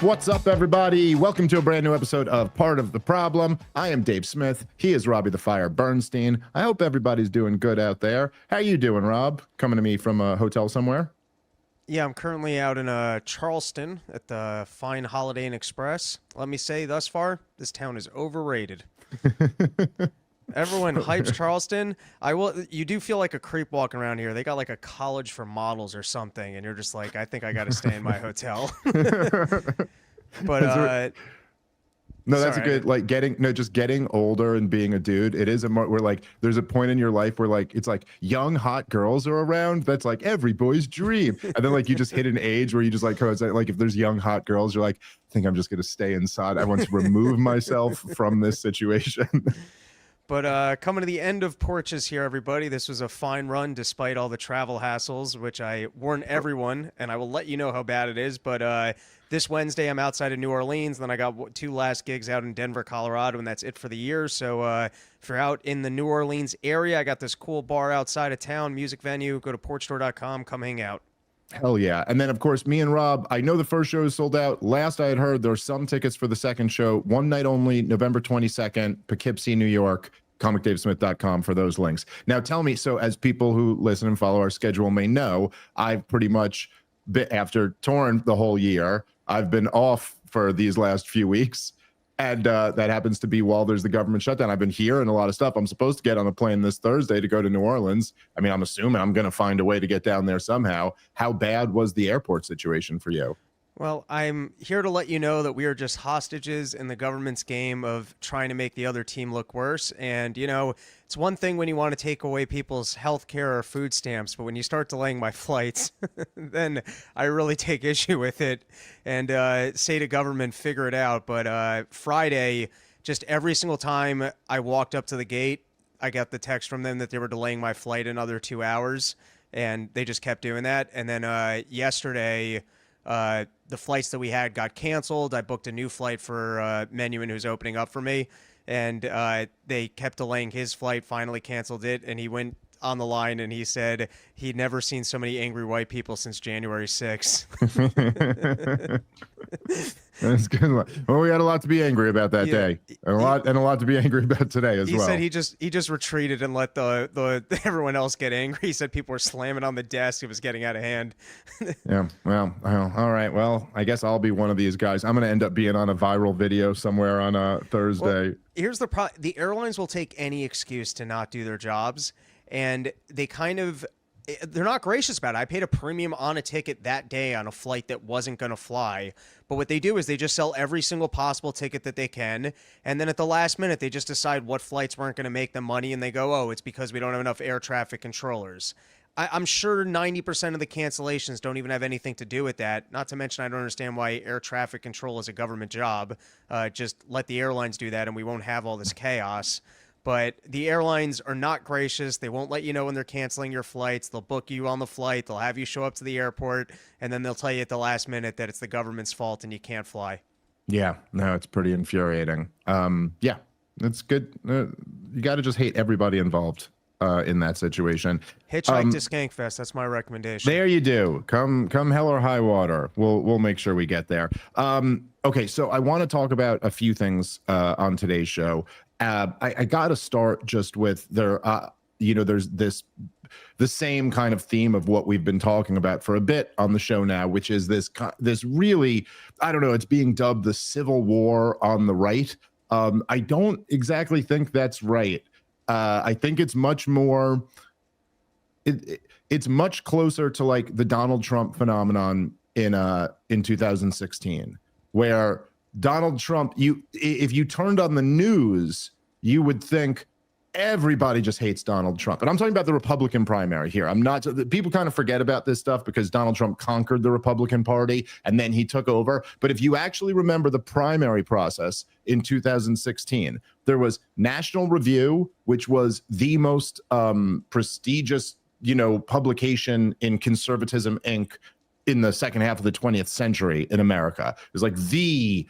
What's up, everybody? Welcome to a brand new episode of Part of the Problem. I am Dave Smith. He is Robbie the Fire Bernstein. I hope everybody's doing good out there. How you doing, Rob? Coming to me from a hotel somewhere? Yeah, I'm currently out in Charleston at the fine Holiday Inn Express. Let me say, thus far, this town is overrated. Everyone hypes Charleston. You do feel like a creep walking around here. They got like a college for models or something, and you're just like, I think I got to stay in my hotel. But no, that's a good, like, just getting older and being a dude. It is where, like, there's a point in your life where, like, it's like young hot girls are around. That's like every boy's dream. And then, like, you just hit an age where you just like if there's young hot girls, you're like, I think I'm just gonna stay inside. I want to remove myself from this situation. But coming to the end of Porches here, everybody. This was a fine run despite all the travel hassles, which I warn everyone, and I will let you know how bad it is. But this Wednesday, I'm outside of New Orleans. Then I got two last gigs out in Denver, Colorado, and that's it for the year. So if you're out in the New Orleans area, I got this cool bar outside of town, music venue. Go to porchstore.com. Come hang out. Hell yeah. And then, of course, me and Rob, I know the first show is sold out. Last I had heard, there's some tickets for the second show. One night only, November 22nd, Poughkeepsie, New York. comicdavesmith.com for those links. Now, tell me, so as people who listen and follow our schedule may know, I've pretty much been, after touring the whole year, I've been off for these last few weeks. And that happens to be while there's the government shutdown. I've been hearing a lot of stuff. I'm supposed to get on a plane this Thursday to go to New Orleans. I mean, I'm assuming I'm going to find a way to get down there somehow. How bad was the airport situation for you? Well, I'm here to let you know that we are just hostages in the government's game of trying to make the other team look worse. And, you know, it's one thing when you want to take away people's health care or food stamps, but when you start delaying my flights, then I really take issue with it and say to government, figure it out. But Friday, just every single time I walked up to the gate, I got the text from them that they were delaying my flight another 2 hours, and they just kept doing that. And then yesterday, the flights that we had got canceled. I booked a new flight for Menuhin, who's opening up for me, and they kept delaying his flight, finally canceled it, and he went on the line and he said he'd never seen so many angry white people since January 6th. That's good. Well, we had a lot to be angry about that day, and a lot to be angry about today as well. He said he just retreated and let the everyone else get angry. He said people were slamming on the desk. It was getting out of hand. Yeah. Well, all right. Well, I guess I'll be one of these guys. I'm going to end up being on a viral video somewhere on a Thursday. Well, here's the problem. The airlines will take any excuse to not do their jobs, and they're not gracious about it. I paid a premium on a ticket that day on a flight that wasn't going to fly. But what they do is they just sell every single possible ticket that they can. And then at the last minute, they just decide what flights weren't going to make them money. And they go, oh, it's because we don't have enough air traffic controllers. I'm sure 90% of the cancellations don't even have anything to do with that. Not to mention, I don't understand why air traffic control is a government job. Just let the airlines do that and we won't have all this chaos. But the airlines are not gracious. They won't let you know when they're canceling your flights. They'll book you on the flight. They'll have you show up to the airport, and then they'll tell you at the last minute that it's the government's fault and you can't fly. Yeah, no, it's pretty infuriating. Yeah, it's good. You got to just hate everybody involved in that situation. Hitchhike to Skankfest. That's my recommendation. There you do. Come hell or high water. We'll make sure we get there. Okay, so I want to talk about a few things on today's show. I got to start just with there's the same kind of theme of what we've been talking about for a bit on the show now, which is this really, I don't know, it's being dubbed the civil war on the right. I don't exactly think that's right. I think it's much more, it's much closer to like the Donald Trump phenomenon in 2016, where Donald Trump, if you turned on the news, you would think everybody just hates Donald Trump. And I'm talking about the Republican primary here. People kind of forget about this stuff because Donald Trump conquered the Republican Party and then he took over. But if you actually remember the primary process in 2016, there was National Review, which was the most prestigious, publication in Conservatism Inc. in the second half of the 20th century in America. It was like the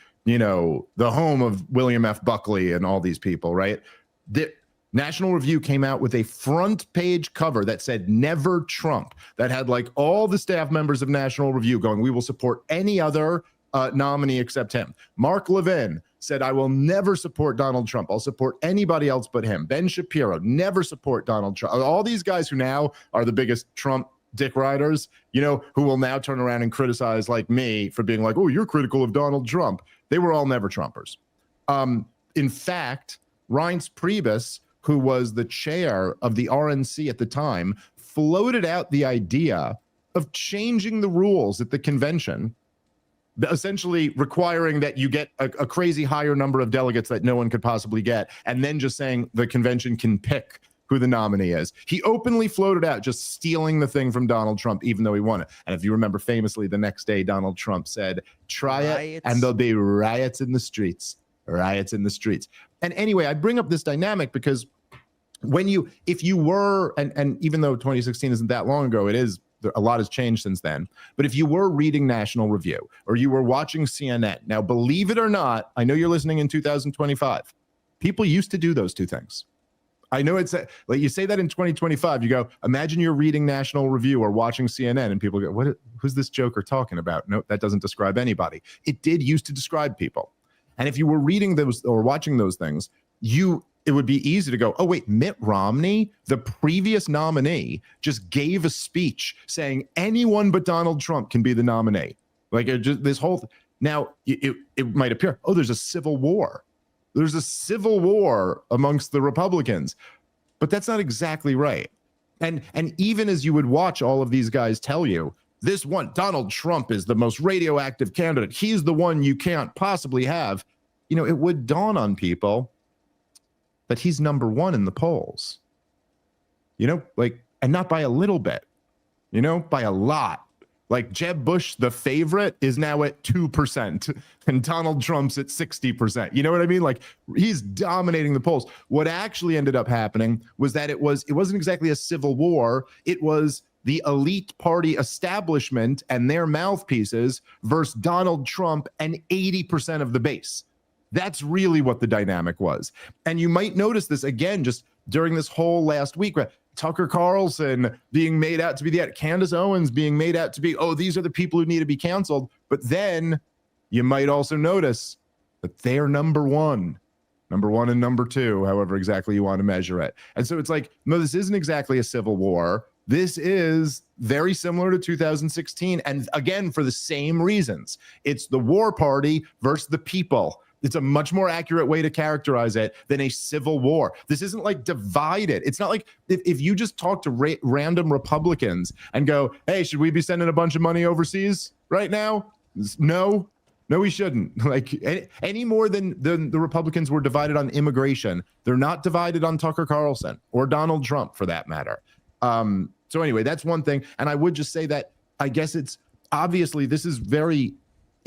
home of William F. Buckley and all these people, right? The National Review came out with a front page cover that said "Never Trump," that had like all the staff members of National Review going, "We will support any other nominee except him. Mark Levin said, I will never support Donald Trump. I'll support anybody else but him. Ben Shapiro, never support Donald Trump. All these guys who now are the biggest Trump dick riders, you know, who will now turn around and criticize like me for being like, oh, you're critical of Donald Trump. They were all never Trumpers. In fact, Reince Priebus, who was the chair of the RNC at the time, floated out the idea of changing the rules at the convention, essentially requiring that you get a crazy higher number of delegates that no one could possibly get, and then just saying the convention can pick who the nominee is. He openly floated out just stealing the thing from Donald Trump, even though he won it. And if you remember famously, the next day, Donald Trump said, try it and there'll be riots in the streets. Riots in the streets. And anyway, I bring up this dynamic because if you were, and even though 2016 isn't that long ago, it is, a lot has changed since then. But if you were reading National Review or you were watching CNN, now believe it or not, I know you're listening in 2025. People used to do those two things. I know it's like you say that in 2025, you go, imagine you're reading National Review or watching CNN and people go, who's this joker talking about? No, that doesn't describe anybody. It did used to describe people. And if you were reading those or watching those things, it would be easy to go, oh, wait, Mitt Romney, the previous nominee, just gave a speech saying anyone but Donald Trump can be the nominee. Like this whole now, it might appear, oh, there's a civil war. There's a civil war amongst the Republicans. But that's not exactly right. And even as you would watch all of these guys tell you, this one, Donald Trump is the most radioactive candidate. He's the one you can't possibly have. You know, it would dawn on people that he's number one in the polls, you know, like, and not by a little bit, you know, by a lot. Like Jeb Bush, the favorite, is now at 2% and Donald Trump's at 60%. You know what I mean? Like he's dominating the polls. What actually ended up happening was that it wasn't exactly a civil war. It was the elite party establishment and their mouthpieces versus Donald Trump and 80% of the base. That's really what the dynamic was. And you might notice this again just during this whole last week, where Tucker Carlson being made out to be Candace Owens being made out to be, oh, these are the people who need to be canceled. But then you might also notice that they're number one and number two, however exactly you want to measure it. And so it's like, no, this isn't exactly a civil war. This is very similar to 2016. And again, for the same reasons. It's the war party versus the people. It's a much more accurate way to characterize it than a civil war. This isn't like divided. It's not like if you just talk to random Republicans and go, hey, should we be sending a bunch of money overseas right now? No, we shouldn't. Like any more than the Republicans were divided on immigration. They're not divided on Tucker Carlson or Donald Trump for that matter. So anyway, that's one thing. And I would just say that I guess it's obviously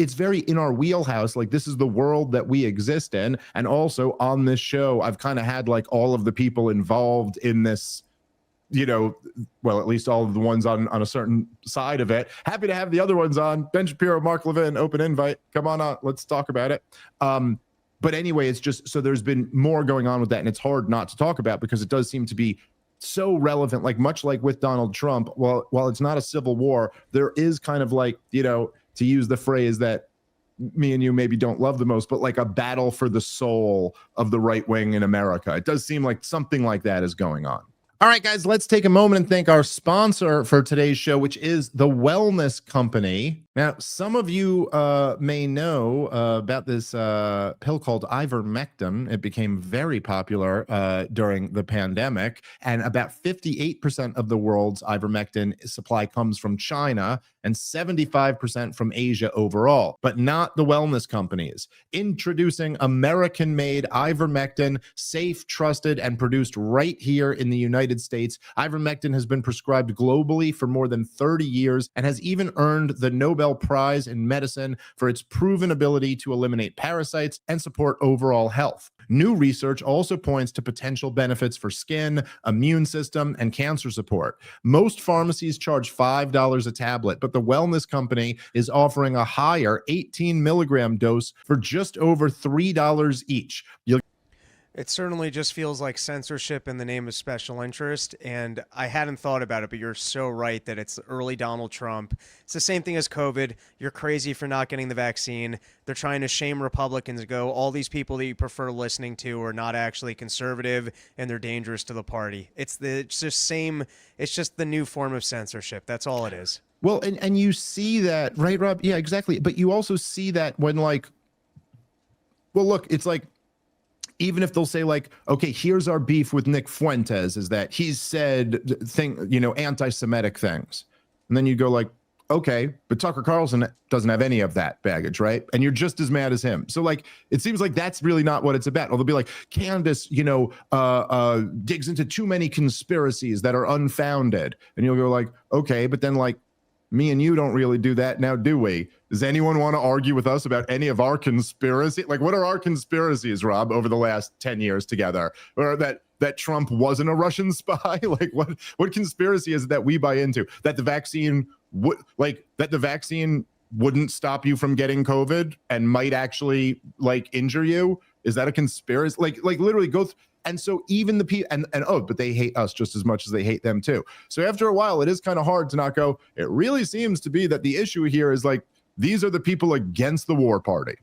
it's very in our wheelhouse. Like this is the world that we exist in. And also on this show, I've kind of had like all of the people involved in this, you know, well, at least all of the ones on a certain side of it. Happy to have the other ones on. Ben Shapiro, Mark Levin, open invite. Come on out. Let's talk about it. But anyway, it's just, so there's been more going on with that. And it's hard not to talk about because it does seem to be so relevant, like much like with Donald Trump. While it's not a civil war, there is kind of like, you know, to use the phrase that me and you maybe don't love the most, but like a battle for the soul of the right wing in America. It does seem like something like that is going on. All right, guys, let's take a moment and thank our sponsor for today's show, which is The Wellness Company. Now, some of you may know about this pill called ivermectin. It became very popular during the pandemic, and about 58% of the world's ivermectin supply comes from China and 75% from Asia overall, but not the wellness companies. Introducing American-made ivermectin, safe, trusted, and produced right here in the United States. Ivermectin has been prescribed globally for more than 30 years and has even earned the Nobel Prize in Medicine for its proven ability to eliminate parasites and support overall health. New research also points to potential benefits for skin, immune system, and cancer support. Most pharmacies charge $5 a tablet, but the Wellness Company is offering a higher 18 milligram dose for just over $3 each. It certainly just feels like censorship in the name of special interest. And I hadn't thought about it, but you're so right that it's early Donald Trump. It's the same thing as COVID. You're crazy for not getting the vaccine. They're trying to shame Republicans and go, all these people that you prefer listening to are not actually conservative and they're dangerous to the party. It's just the new form of censorship. That's all it is. Well, and you see that, right, Rob? Yeah, exactly. But you also see that when well, look, it's like, even if they'll say like, okay, here's our beef with Nick Fuentes is that he's said anti-Semitic things. And then you go like, okay, but Tucker Carlson doesn't have any of that baggage, right? And you're just as mad as him. So like, it seems like that's really not what it's about. Or they'll be like, Candace, digs into too many conspiracies that are unfounded. And you'll go like, okay, but then like, me and you don't really do that now, do we? Does anyone want to argue with us about any of our conspiracy? Like, what are our conspiracies, Rob, over the last 10 years together? Or that Trump wasn't a Russian spy? Like, what conspiracy is it that we buy into? That the vaccine wouldn't stop you from getting COVID and might actually like injure you? Is that a conspiracy? Like literally go. And so even the people but they hate us just as much as they hate them too. So after a while, it is kind of hard to not go. It really seems to be that the issue here is like, these are the people against the war party.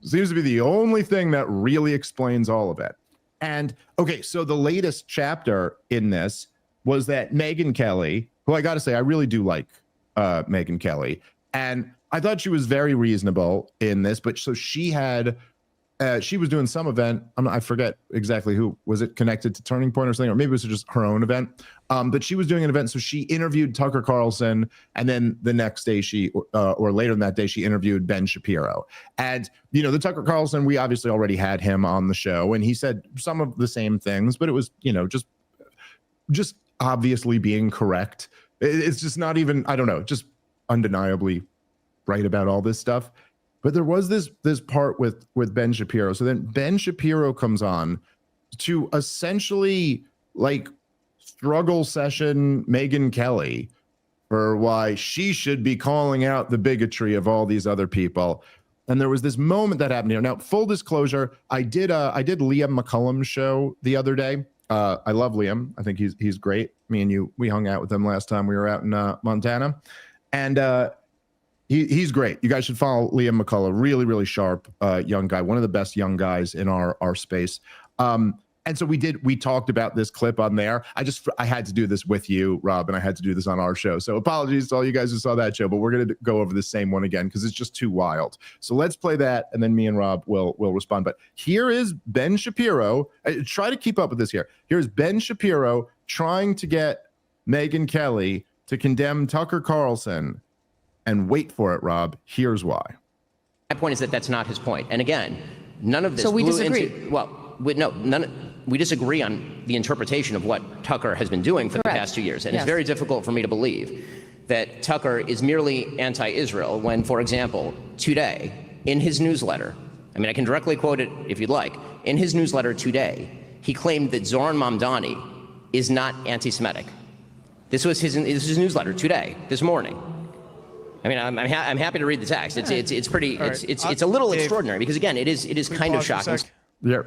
Seems to be the only thing that really explains all of it. And okay, so the latest chapter in this was that Megyn Kelly, who I got to say, I really do like Megyn Kelly. And I thought she was very reasonable in this, but so she was doing some event. I forget exactly who. Was it connected to Turning Point or something? Or maybe it was just her own event. But she was doing an event. So she interviewed Tucker Carlson. And then the next day or later in that day, she interviewed Ben Shapiro. And, the Tucker Carlson, we obviously already had him on the show. And he said some of the same things, but it was, just obviously being correct. It's just not even, I don't know, just undeniably right about all this stuff. But there was this part with Ben Shapiro. So then Ben Shapiro comes on to essentially like struggle session Megyn Kelly for why she should be calling out the bigotry of all these other people. And there was this moment that happened here. Now, full disclosure, I did Liam McCullum's show the other day. I love Liam. I think he's great. Me and we hung out with him last time we were out in Montana. And he's great. You guys should follow Liam McCullough. Really, really sharp young guy. One of the best young guys in our space. And so we talked about this clip on there. I had to do this with you, Rob, and I had to do this on our show. So apologies to all you guys who saw that show, but we're going to go over the same one again because it's just too wild. So let's play that, and then me and Rob will respond. But here is Ben Shapiro. Try to keep up with this here. Here's Ben Shapiro trying to get Megyn Kelly to condemn Tucker Carlson. And wait for it, Rob. Here's why. My point is that that's not his point. And again, none of this. So we disagree. We disagree on the interpretation of what Tucker has been doing for the past 2 years. And it's very difficult for me to believe that Tucker is merely anti-Israel when, for example, today, in his newsletter, I can directly quote it if you'd like, in his newsletter today, he claimed that Zoran Mamdani is not anti-Semitic. This was his newsletter today, this morning. I'm happy to read the text. It's a little extraordinary because again, it is kind of shocking. Yeah.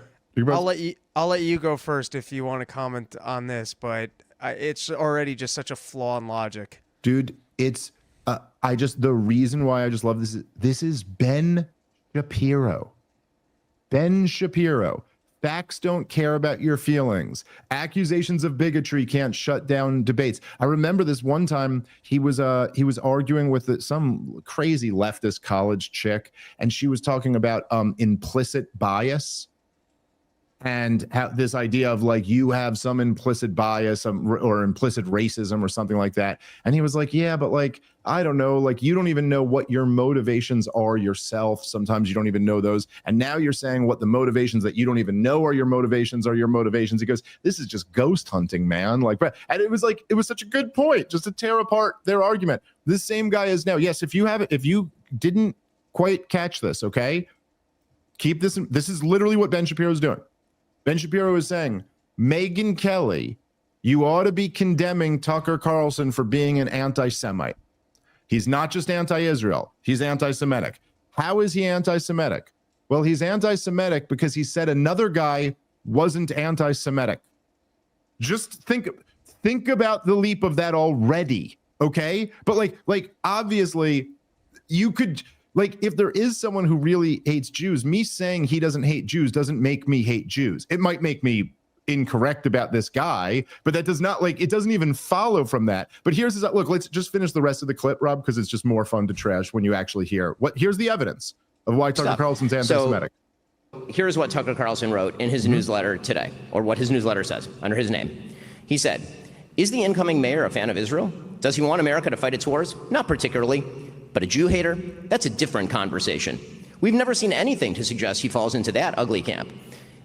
I'll let you go first if you want to comment on this, but it's already just such a flaw in logic. Dude, it's the reason why I just love this is Ben Shapiro. Ben Shapiro. Facts don't care about your feelings. Accusations of bigotry can't shut down debates. I remember this one time he was arguing with some crazy leftist college chick, and she was talking about implicit bias and how this idea of like you have some implicit bias or implicit racism or something like that. And he was like, yeah, but like, I don't know, like you don't even know what your motivations are yourself. Sometimes you don't even know those. And now you're saying what the motivations that you don't even know are your motivations are your motivations. He goes, this is just ghost hunting, man. Like, and it was such a good point just to tear apart their argument. This same guy is now, yes, if you didn't quite catch this, okay, keep this. This is literally what Ben Shapiro is doing. Ben Shapiro is saying, Megyn Kelly, you ought to be condemning Tucker Carlson for being an anti-Semite. He's not just anti-Israel. He's anti-Semitic. How is he anti-Semitic? Well, he's anti-Semitic because he said another guy wasn't anti-Semitic. Just think about the leap of that already, okay? But like obviously you could, like, if there is someone who really hates Jews, me saying he doesn't hate Jews doesn't make me hate Jews. It might make me incorrect about this guy, but that does not, like, it doesn't even follow from that. But here's the, look, let's just finish the rest of the clip, Rob, because it's just more fun to trash when you actually hear what. Here's the evidence of why Tucker Carlson's anti-Semitic. So here's what Tucker Carlson wrote in his newsletter today, or what his newsletter says under his name. He said, "Is the incoming mayor a fan of Israel? Does he want America to fight its wars? Not particularly. But a Jew hater? That's a different conversation. We've never seen anything to suggest he falls into that ugly camp.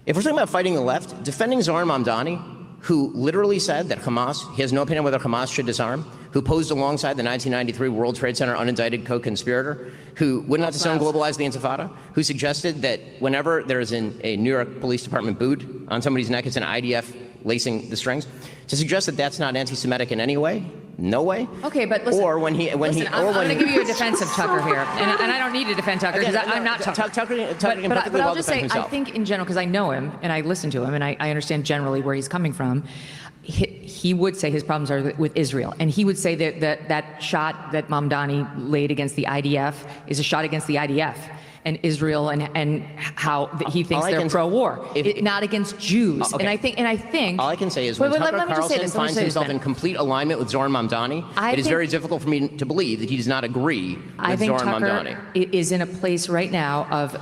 If we're talking about fighting the left, defending Zohar Mamdani, who literally said that Hamas, he has no opinion whether Hamas should disarm, who posed alongside the 1993 World Trade Center unindicted co-conspirator, who would not disarm, globalize the Intifada, who suggested that whenever there is a New York Police Department boot on somebody's neck, it's an IDF lacing the strings, to suggest that that's not anti-Semitic in any way? No way. Okay, but listen. Or when I'm going to give you a defense of Tucker here, and I don't need to defend Tucker because I'm not Tucker. Tucker can but perfectly I'll well just defend say, himself. I think in general, because I know him and I listen to him and I understand generally where he's coming from. He would say his problems are with Israel, and he would say that shot that Mamdani laid against the IDF is a shot against the IDF and Israel, and how he thinks they're pro-war, not against Jews. Okay. And I think all I can say is when Tucker Carlson finds himself in complete alignment with Zohar Mamdani, it is very difficult for me to believe that he does not agree with Zohar Mamdani. I think Tucker is in a place right now of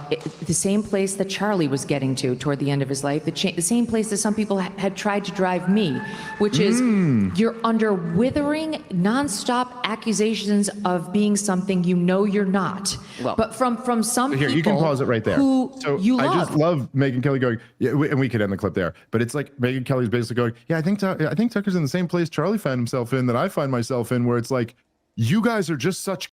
the same place that Charlie was getting to toward the end of his life, the same place that some people had tried to drive me, which is you're under withering, nonstop accusations of being something you know you're not. Well, but from some Here, you can pause it right there. So I just love Megyn Kelly going, yeah, and we could end the clip there. But it's like Megyn Kelly's basically going, yeah, I think Tucker's in the same place Charlie found himself in that I find myself in, where it's like, you guys are just such,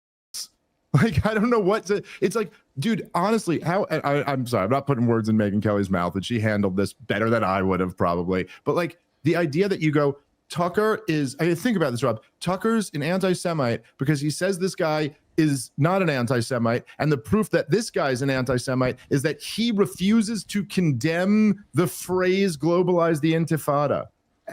like, I don't know what to. It's like, dude, honestly, I'm sorry, I'm not putting words in Megyn Kelly's mouth, and she handled this better than I would have probably. But like the idea that you go, Tucker is, I think about this, Rob. Tucker's an anti-Semite because he says this guy is not an anti-Semite, and the proof that this guy is an anti-Semite is that he refuses to condemn the phrase globalize the Intifada.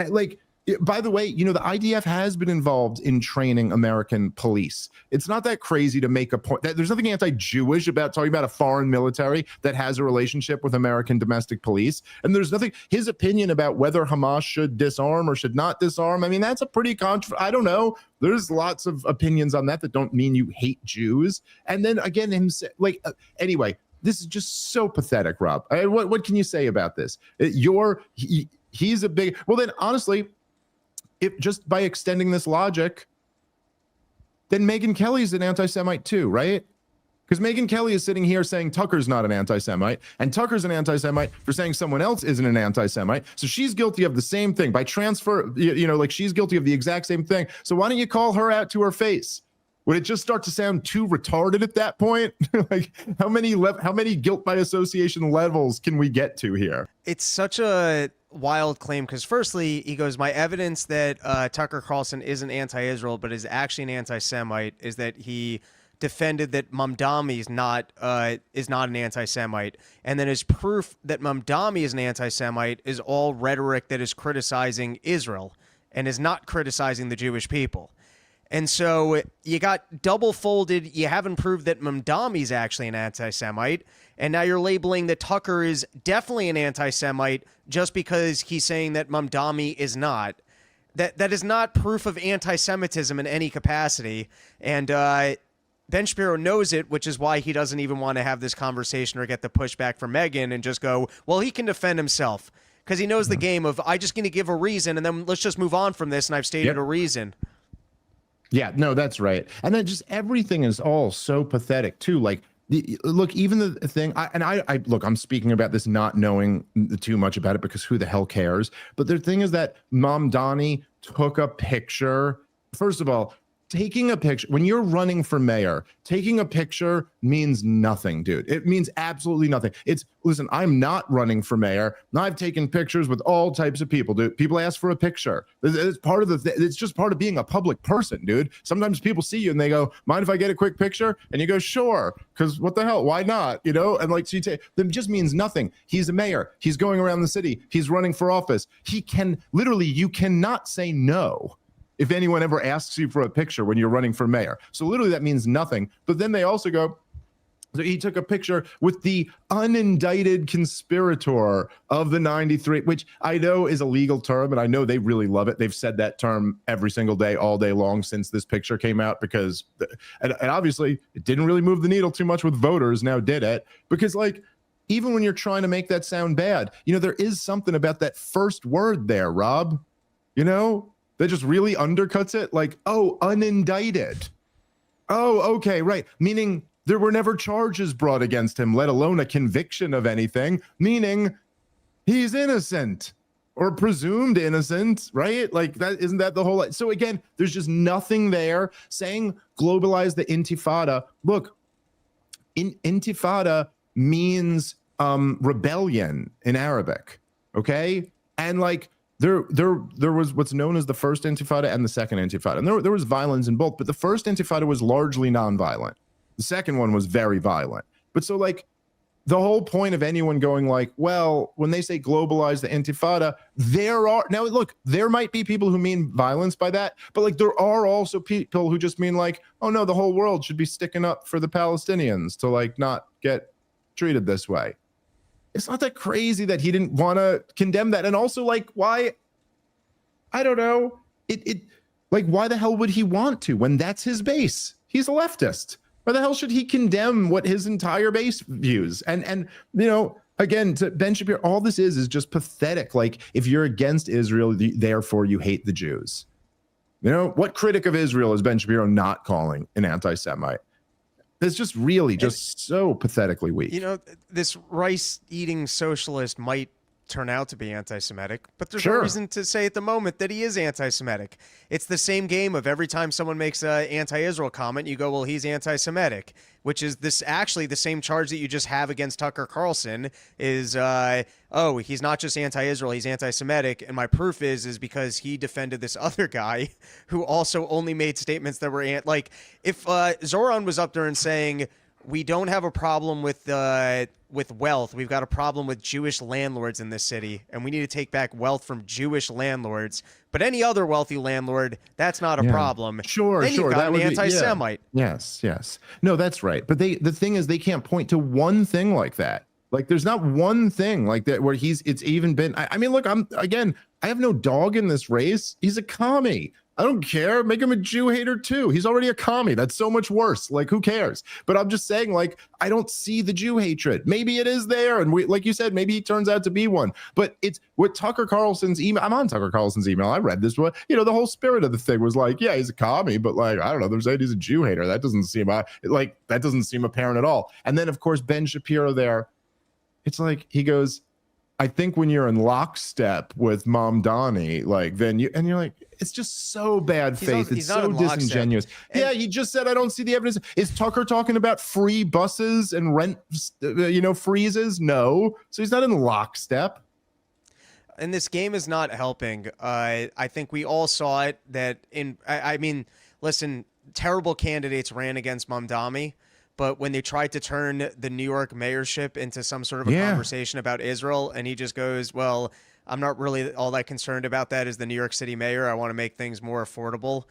Like, by the way, you know, the IDF has been involved in training American police. It's not that crazy to make a point. There's nothing anti-Jewish about talking about a foreign military that has a relationship with American domestic police. And there's nothing, his opinion about whether Hamas should disarm or should not disarm, I mean, that's a pretty I don't know. There's lots of opinions on that that don't mean you hate Jews. And then again, anyway, this is just so pathetic, Rob. What can you say about this? He's a big, well then honestly, if just by extending this logic, then Megyn Kelly's an anti-Semite too, right? Because Megyn Kelly is sitting here saying Tucker's not an anti-Semite, and Tucker's an anti-Semite for saying someone else isn't an anti-Semite. So she's guilty of the same thing by transfer, like she's guilty of the exact same thing. So why don't you call her out to her face? Would it just start to sound too retarded at that point? Like, how many guilt by association levels can we get to here? It's such a wild claim because firstly, he goes, my evidence that Tucker Carlson isn't anti-Israel but is actually an anti-Semite is that he defended that Mamdani is not an anti-Semite, and then his proof that Mamdani is an anti-Semite is all rhetoric that is criticizing Israel and is not criticizing the Jewish people. And so you got double folded. You haven't proved that Mamdani is actually an anti-Semite. And now you're labeling that Tucker is definitely an anti-Semite just because he's saying that Mamdani is not. That is not proof of anti-Semitism in any capacity. And Ben Shapiro knows it, which is why he doesn't even want to have this conversation or get the pushback from Megyn and just go, well, he can defend himself. Because he knows the game of, I just going to give a reason and then let's just move on from this and I've stated a reason. Yeah, no, that's right. And then just everything is all so pathetic too. Like, look, even the thing, I look, I'm speaking about this not knowing too much about it because who the hell cares? But the thing is that Mamdani took a picture. First of all, taking a picture when you're running for mayor, taking a picture means nothing, dude. It means absolutely nothing. Listen, I'm not running for mayor. I've taken pictures with all types of people, dude. People ask for a picture. It's part of it's just part of being a public person, dude. Sometimes people see you and they go, mind if I get a quick picture? And you go, sure, because what the hell? Why not? You know, and like, so that just means nothing. He's a mayor. He's going around the city. He's running for office. He can literally, you cannot say no if anyone ever asks you for a picture when you're running for mayor. So literally that means nothing. But then they also go, so he took a picture with the unindicted conspirator of the 93, which I know is a legal term, and I know they really love it. They've said that term every single day, all day long since this picture came out, because, and obviously it didn't really move the needle too much with voters, now did it? Because like, even when you're trying to make that sound bad, you know, there is something about that first word there, Rob, you know? That just really undercuts it. Like, oh, unindicted. Oh, okay, right. Meaning there were never charges brought against him, let alone a conviction of anything, meaning he's innocent or presumed innocent, right? Like, that isn't that the whole. So again, there's just nothing there. Saying globalize the intifada. Look, intifada means rebellion in Arabic, okay? And like, There was what's known as the first intifada and the second intifada. And there was violence in both, but the first intifada was largely nonviolent. The second one was very violent. But so like the whole point of anyone going like, well, when they say globalize the intifada, now look, there might be people who mean violence by that, but like there are also people who just mean like, oh no, the whole world should be sticking up for the Palestinians to like not get treated this way. It's not that crazy that he didn't want to condemn that. And also, like, why? I don't know. Like, why the hell would he want to when that's his base? He's a leftist. Why the hell should he condemn what his entire base views? And you know, again, to Ben Shapiro, all this is just pathetic. Like, if you're against Israel, therefore you hate the Jews. You know, what critic of Israel is Ben Shapiro not calling an anti-Semite? It's just really just so pathetically weak. You know, this rice-eating socialist might turn out to be anti-Semitic, but there's no Sure. reason to say at the moment that he is anti-Semitic. It's the same game of every time someone makes an anti-Israel comment, you go, well, he's anti-Semitic, which is this actually the same charge that you just have against Tucker Carlson is, oh, he's not just anti-Israel, he's anti-Semitic. And my proof is because he defended this other guy who also only made statements that were like, if Zoran was up there and saying, we don't have a problem with wealth. We've got a problem with Jewish landlords in this city, and we need to take back wealth from Jewish landlords. But any other wealthy landlord, that's not a problem. Sure, then sure. You've got That an would be, anti-Semite. yeah. Yes. No, that's right. But the thing is, they can't point to one thing like that. Like, there's not one thing like that where it's even been. I mean, look, I have no dog in this race. He's a commie. I don't care. Make him a Jew hater too. He's already a commie. That's so much worse. Like, who cares? But I'm just saying, like, I don't see the Jew hatred. Maybe it is there. And like you said, maybe he turns out to be one. But it's with Tucker Carlson's email. I'm on Tucker Carlson's email. I read this one. You know, the whole spirit of the thing was like, yeah, he's a commie, but like, I don't know. They're saying he's a Jew hater. That doesn't seem that doesn't seem apparent at all. And then, of course, Ben Shapiro there. It's like he goes, I think when you're in lockstep with Mom Donnie, like then you're like, it's just so bad faith. It's so disingenuous. Yeah, he just said, I don't see the evidence. Is Tucker talking about free buses and rent, freezes? No. So he's not in lockstep. And this game is not helping. I think we all saw it I mean, listen, terrible candidates ran against Mamdani. But when they tried to turn the New York mayorship into some sort of a conversation about Israel, and he just goes, well, I'm not really all that concerned about that as the New York City mayor. I want to make things more affordable.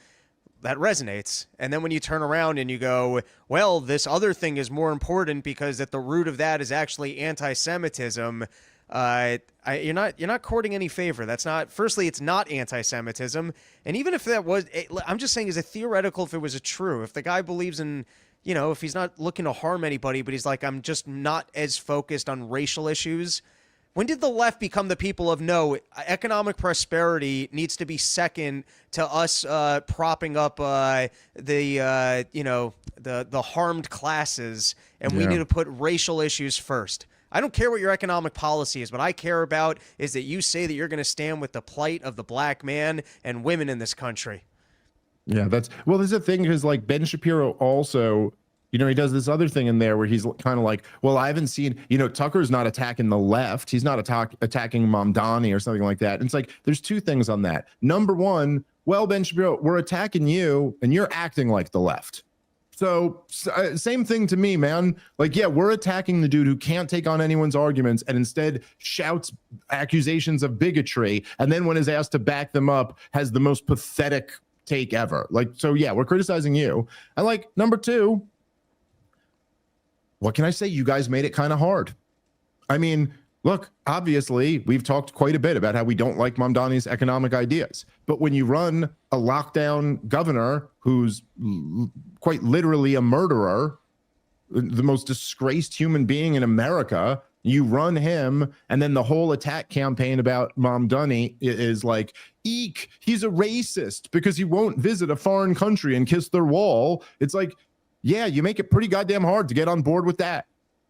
That resonates. And then when you turn around and you go, well, this other thing is more important because at the root of that is actually anti-Semitism. You're not courting any favor. That's not. Firstly, it's not anti-Semitism. And even if that was, I'm just saying, as a theoretical, if it was a true, if the guy believes in, you know, if he's not looking to harm anybody, but he's like, I'm just not as focused on racial issues. When did the left become the people of no, economic prosperity needs to be second to us propping up the harmed classes, and we need to put racial issues first? I don't care what your economic policy is. What I care about is that you say that you're going to stand with the plight of the black man and women in this country. Yeah, there's a thing because like Ben Shapiro also, he does this other thing in there where he's kind of like, well, I haven't seen, Tucker's not attacking the left. He's not attacking Mamdani or something like that. And it's like, there's two things on that. Number one, well, Ben Shapiro, we're attacking you and you're acting like the left. So same thing to me, man. Like, yeah, we're attacking the dude who can't take on anyone's arguments and instead shouts accusations of bigotry. And then when is asked to back them up, has the most pathetic take ever. Like, so yeah, we're criticizing you. And like, number two, what can I say? You guys made it kind of hard. I mean, look, obviously, we've talked quite a bit about how we don't like Mamdani's economic ideas. But when you run a lockdown governor who's quite literally a murderer, the most disgraced human being in America, you run him, and then the whole attack campaign about Mamdani is like, eek, he's a racist because he won't visit a foreign country and kiss their wall. It's like, yeah, you make it pretty goddamn hard to get on board with that.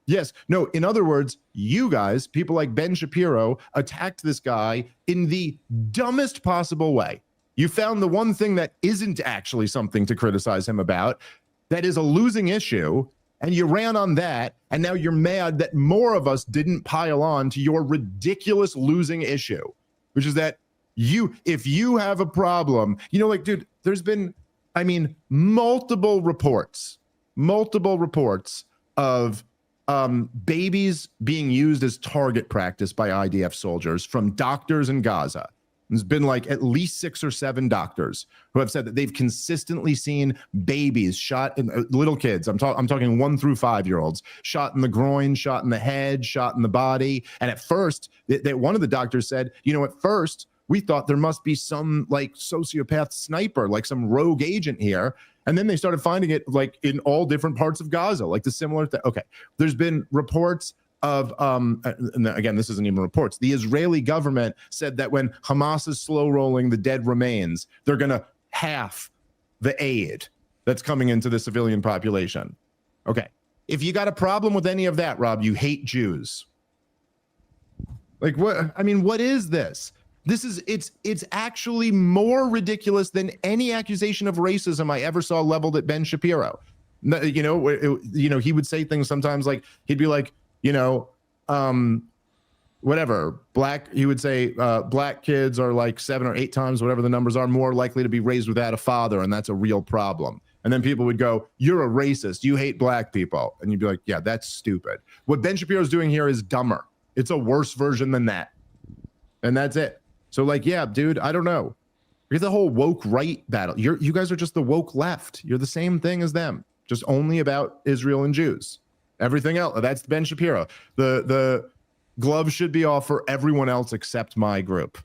Yes. No, in other words, you guys, people like Ben Shapiro, attacked this guy in the dumbest possible way. You found the one thing that isn't actually something to criticize him about, that is a losing issue, and you ran on that, and now you're mad that more of us didn't pile on to your ridiculous losing issue, which is that if you have a problem, like, dude, there's been, multiple reports of babies being used as target practice by IDF soldiers from doctors in Gaza. There's been like at least 6 or 7 doctors who have said that they've consistently seen babies shot in little kids. I'm talking 1 through 5-year-olds shot in the groin, shot in the head, shot in the body. And at first, one of the doctors said, at first we thought there must be some like sociopath sniper, like some rogue agent here. And then they started finding it like in all different parts of Gaza, like the similar thing. Okay, there's been reports of, and again, this isn't even reports. The Israeli government said that when Hamas is slow rolling the dead remains, they're going to half the aid that's coming into the civilian population. Okay, if you got a problem with any of that, Rob, you hate Jews. Like what? What is this? It's actually more ridiculous than any accusation of racism I ever saw leveled at Ben Shapiro. He would say things sometimes like, he'd be like, whatever, he would say, black kids are like 7 or 8 times, whatever the numbers are, more likely to be raised without a father, and that's a real problem. And then people would go, you're a racist, you hate black people. And you'd be like, yeah, that's stupid. What Ben Shapiro's doing here is dumber. It's a worse version than that. And that's it. So like, yeah, dude, I don't know. You're the whole woke right battle. You guys are just the woke left. You're the same thing as them, just only about Israel and Jews. Everything else, that's Ben Shapiro. The gloves should be off for everyone else except my group.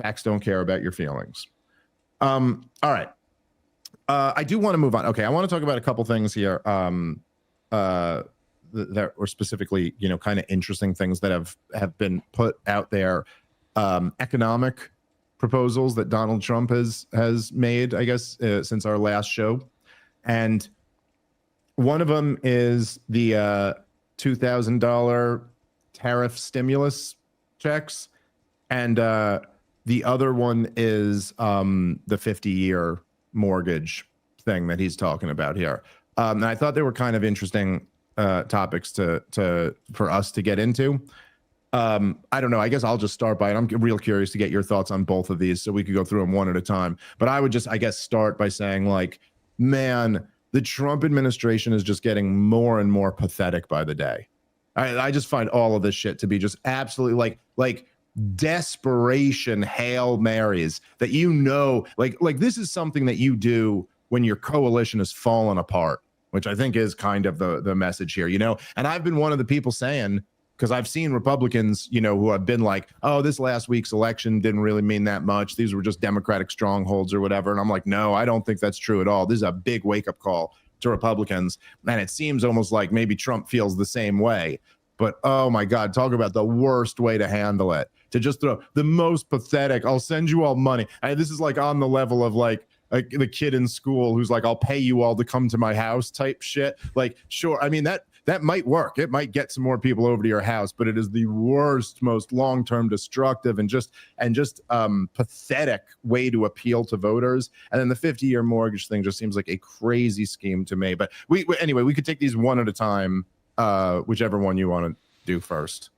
Facts don't care about your feelings. All right. I do want to move on. Okay, I want to talk about a couple things here that were specifically, kind of interesting things that have been put out there. Economic proposals that Donald Trump has made, I guess, since our last show. And one of them is the $2,000 tariff stimulus checks. And the other one is the 50-year mortgage thing that he's talking about here. And I thought they were kind of interesting topics for us to get into. I don't know. I guess I'll just start by it. I'm real curious to get your thoughts on both of these so we could go through them one at a time. But I would just, I guess, start by saying, like, man, the Trump administration is just getting more and more pathetic by the day. I just find all of this shit to be just absolutely like desperation Hail Marys that like this is something that you do when your coalition has fallen apart, which I think is kind of the message here, And I've been one of the people saying, because I've seen Republicans, who have been like, oh, this last week's election didn't really mean that much. These were just Democratic strongholds or whatever. And I'm like, no, I don't think that's true at all. This is a big wake-up call to Republicans. And it seems almost like maybe Trump feels the same way. But, oh, my God, talk about the worst way to handle it. To just throw the most pathetic, I'll send you all money. This is like on the level of like the kid in school who's like, I'll pay you all to come to my house type shit. Like, sure. That that might work. It might get some more people over to your house, but it is the worst, most long-term destructive and just pathetic way to appeal to voters. And then the 50-year mortgage thing just seems like a crazy scheme to me. But anyway, we could take these one at a time, whichever one you want to do first.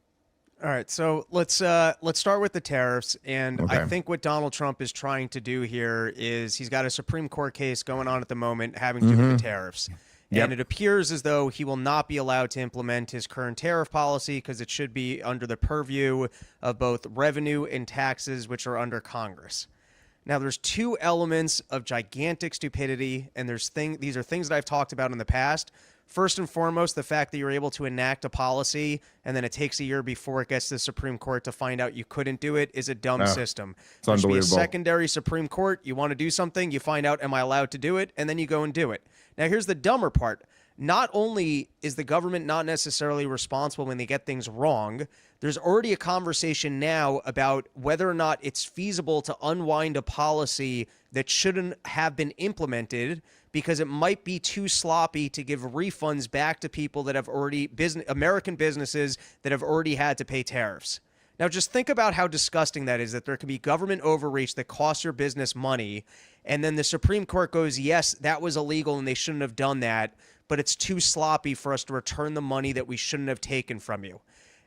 All right, so let's start with the tariffs, and Okay. I think what Donald Trump is trying to do here is he's got a Supreme Court case going on at the moment having to do with the tariffs. Yep. And it appears as though he will not be allowed to implement his current tariff policy because it should be under the purview of both revenue and taxes, which are under Congress. Now, there's two elements of gigantic stupidity, and these are things that I've talked about in the past. First and foremost, the fact that you're able to enact a policy and then it takes a year before it gets to the Supreme Court to find out you couldn't do it is a dumb system. It's There should be a unbelievable. secondary Supreme Court. You want to do something, you find out, am I allowed to do it? And then you go and do it. Now, here's the dumber part. Not only is the government not necessarily responsible when they get things wrong, there's already a conversation now about whether or not it's feasible to unwind a policy that shouldn't have been implemented because it might be too sloppy to give refunds back to people that have already American businesses that have already had to pay tariffs. Now, just think about how disgusting that is, that there could be government overreach that costs your business money, and then the Supreme Court goes, yes, that was illegal and they shouldn't have done that, but it's too sloppy for us to return the money that we shouldn't have taken from you.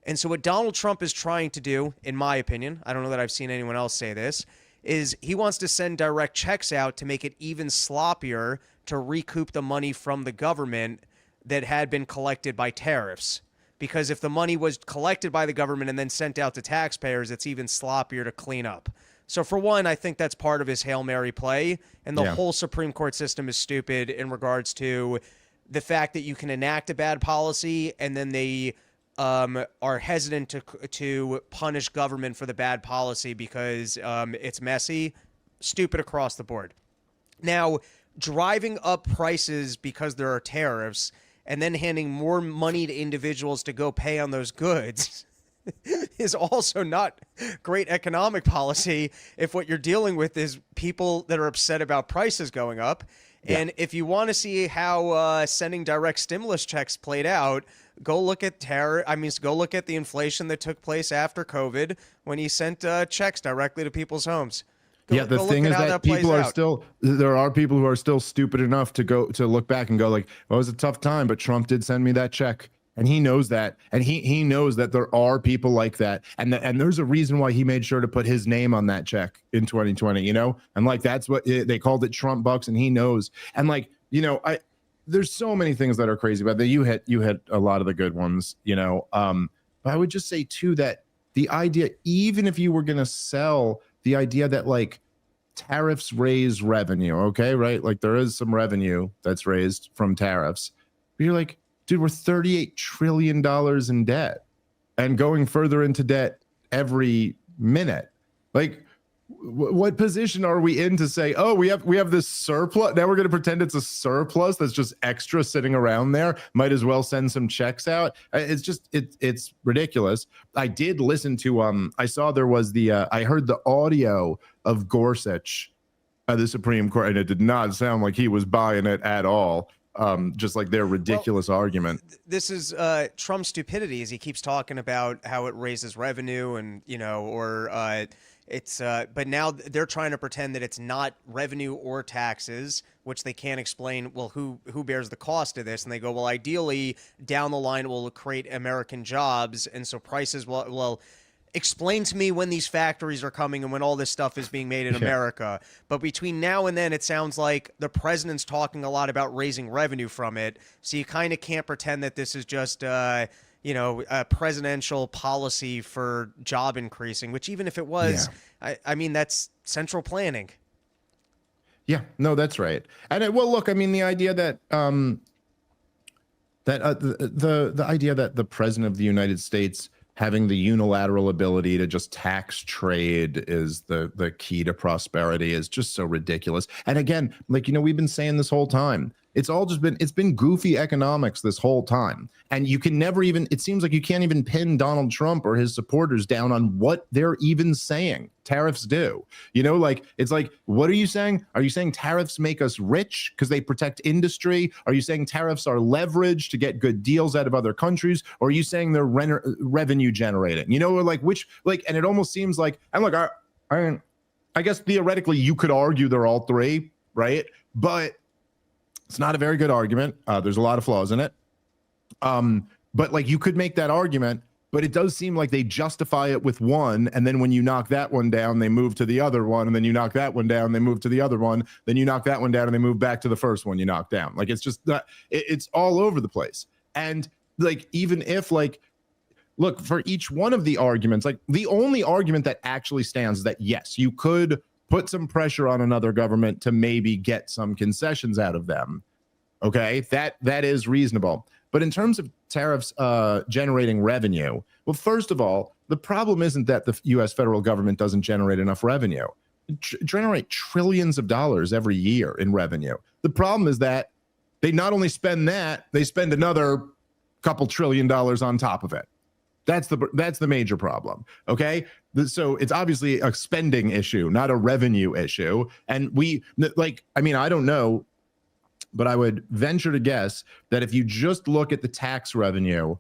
And so what Donald Trump is trying to do, in my opinion, I don't know that I've seen anyone else say this, is he wants to send direct checks out to make it even sloppier to recoup the money from the government that had been collected by tariffs. Because if the money was collected by the government and then sent out to taxpayers, it's even sloppier to clean up. So for one, I think that's part of his Hail Mary play. And the whole Supreme Court system is stupid in regards to the fact that you can enact a bad policy and then they are hesitant to punish government for the bad policy because it's messy. Stupid across the board. Now, driving up prices because there are tariffs and then handing more money to individuals to go pay on those goods is also not great economic policy if what you're dealing with is people that are upset about prices going up. Yeah. And if you want to see how sending direct stimulus checks played out, go look at go look at the inflation that took place after COVID when he sent checks directly to people's homes. The thing is that people are still, there are people who are still stupid enough to look back and go like, well, it was a tough time, but Trump did send me that check. And he knows that. And he knows that there are people like that. And there's a reason why he made sure to put his name on that check in 2020, you know? And like, that's what they called it, Trump bucks, and he knows. And like, you know, there's so many things that are crazy about that. You hit a lot of the good ones, you know? But I would just say too, that the idea, even if you were going to sell the idea that like tariffs raise revenue, okay, right? Like there is some revenue that's raised from tariffs. But you're like, dude, we're $38 trillion in debt and going further into debt every minute. Like, what position are we in to say, oh, we have this surplus? Now we're going to pretend it's a surplus that's just extra sitting around there. Might as well send some checks out. It's just, it's ridiculous. I did listen to, I saw there was I heard the audio of Gorsuch at the Supreme Court, and it did not sound like he was buying it at all. Just like their ridiculous argument. This is Trump's stupidity, as he keeps talking about how it raises revenue and, you know, or it's but now they're trying to pretend that it's not revenue or taxes, which they can't explain. Well, who bears the cost of this? And they go, well, ideally down the line it will create American jobs. And so prices will explain to me when these factories are coming and when all this stuff is being made in America. But between now and then, it sounds like the president's talking a lot about raising revenue from it. So you kind of can't pretend that this is just, you know, a presidential policy for job increasing, which even if it was, I mean, that's central planning. Yeah, no, that's right. And well, look, I mean, the idea that the idea that the president of the United States having the unilateral ability to just tax trade is the key to prosperity is just so ridiculous. And again, like, you know, we've been saying this whole time, It's all just been, it's been goofy economics this whole time. And you can never even, it seems like you can't even pin Donald Trump or his supporters down on what they're even saying tariffs do. You know, like, it's like, what are you saying? Are you saying tariffs make us rich because they protect industry? Are you saying tariffs are leverage to get good deals out of other countries? Or are you saying they're revenue generating? You know, like which, like, and it almost seems like, and look, I guess theoretically you could argue they're all three, right? But it's not a very good argument. There's a lot of flaws in it. But like you could make that argument, but it does seem like they justify it with one. And then when you knock that one down, they move to the other one. And then you knock that one down, they move to the other one. Then you knock that one down and they move back to the first one you knocked down. Like, it's just that it's all over the place. And like, even if like, look, for each one of the arguments, like the only argument that actually stands is that, yes, you could put some pressure on another government to maybe get some concessions out of them. Okay, that is reasonable. But in terms of tariffs generating revenue, well, first of all, the problem isn't that the U.S. federal government doesn't generate enough revenue. Generate trillions of dollars every year in revenue. The problem is that they not only spend that, they spend another couple $1 trillion on top of it. That's the major problem. Okay. So it's obviously a spending issue, not a revenue issue. And we like, I mean, I don't know, but I would venture to guess that if you just look at the tax revenue,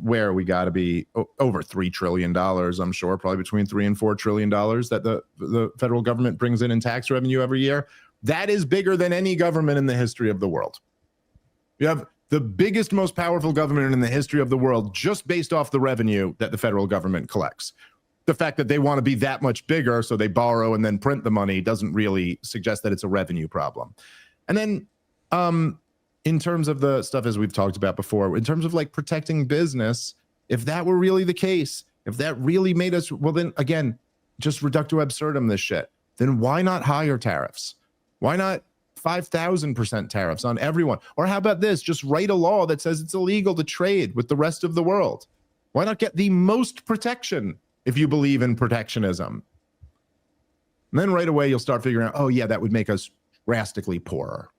where we got to be over $3 trillion, I'm sure, probably between $3 and $4 trillion that the federal government brings in tax revenue every year. That is bigger than any government in the history of the world. You have the biggest, most powerful government in the history of the world, just based off the revenue that the federal government collects. The fact that they want to be that much bigger, so they borrow and then print the money, doesn't really suggest that it's a revenue problem. And then in terms of the stuff, as we've talked about before, in terms of like protecting business, if that were really the case, if that really made us, well, then again, just reductio absurdum this shit. Then why not higher tariffs? Why not 5,000% tariffs on everyone? Or how about this? Just write a law that says it's illegal to trade with the rest of the world. Why not get the most protection if you believe in protectionism? And then right away, you'll start figuring out, oh yeah, that would make us drastically poorer.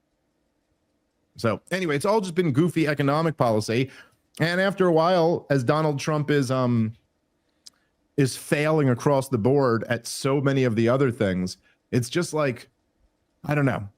So anyway, it's all just been goofy economic policy. And after a while, as Donald Trump is failing across the board at so many of the other things, it's just like, I don't know.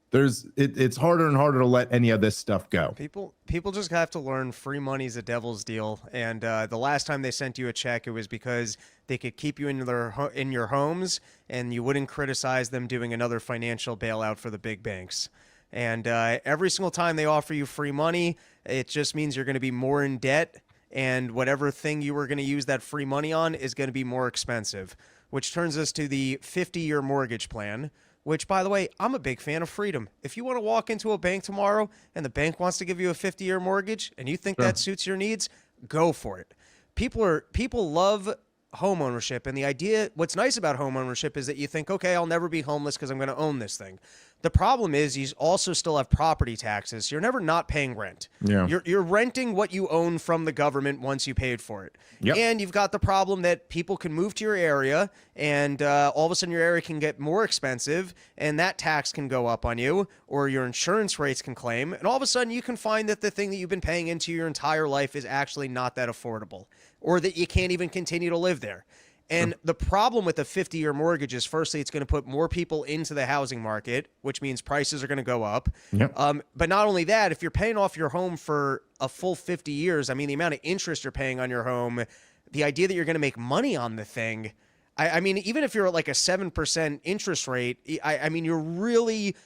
It's harder and harder to let any of this stuff go. People just have to learn free money's a devil's deal. And the last time they sent you a check, it was because they could keep you in your homes, and you wouldn't criticize them doing another financial bailout for the big banks. And every single time they offer you free money, it just means you're going to be more in debt, and whatever thing you were going to use that free money on is going to be more expensive, which turns us to the 50-year mortgage plan, which, by the way, I'm a big fan of freedom. If you want to walk into a bank tomorrow and the bank wants to give you a 50-year mortgage and you think that suits your needs, go for it. People love home ownership, and the idea, what's nice about home ownership is that you think, okay, I'll never be homeless because I'm going to own this thing. The problem is you also still have property taxes. You're never not paying rent. Yeah. You're renting what you own from the government once you paid for it. Yep. And you've got the problem that people can move to your area, and all of a sudden your area can get more expensive, and that tax can go up on you, or your insurance rates can claim, and all of a sudden you can find that the thing that you've been paying into your entire life is actually not that affordable, or that you can't even continue to live there. And the problem with the 50-year mortgage is, firstly, it's going to put more people into the housing market, which means prices are going to go up. Yep. But not only that, if you're paying off your home for a full 50 years, I mean, the amount of interest you're paying on your home, the idea that you're going to make money on the thing, I mean, even if you're at like a 7% interest rate, I mean, you're really...